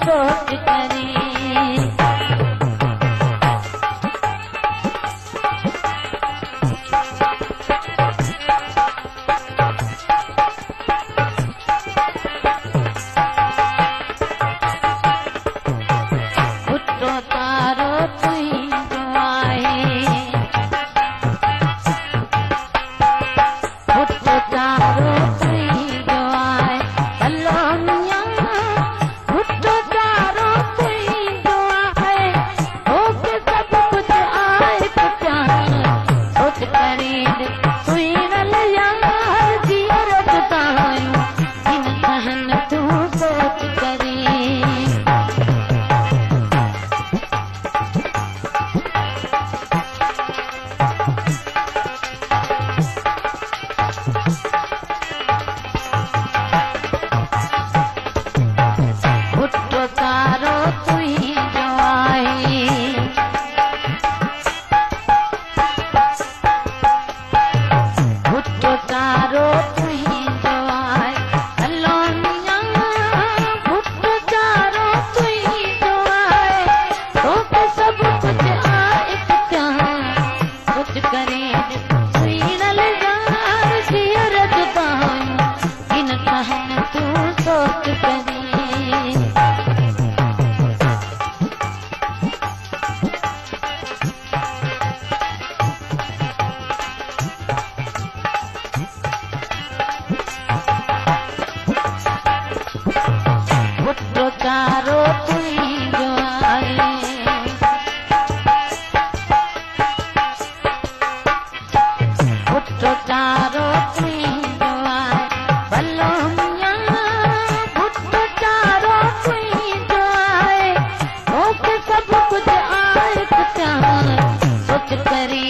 सोच करे। पुटो तारो तुहिंजो आहे, पुटो तारो तुहिंजो आहे, भलो मियां पुटो तारो तुहिंजो आहे, होके सब कुछ आहे पुठियां सोच करे। सुहिणल यार जीअरत तायूं हिन कहन तूं सोच करे। पुटो तारो तुहिंजो आहे, पुटो तारो तुहिंजो आहे, भलो मियां पुटो तारो तुहिंजो आहे, तोखे सब कुछ आहे पुठियां सोच करे। सुहिणल यार जीअरत तायूं हिन कहन तूं सोच करे। पुटो तारो तुहिंजो आहे, पुटो तारो तुहिंजो आहे, भलो मियां पुटो तारो तुहिंजो आहे, होके सब कुछ आहे पुठियां सोच करे।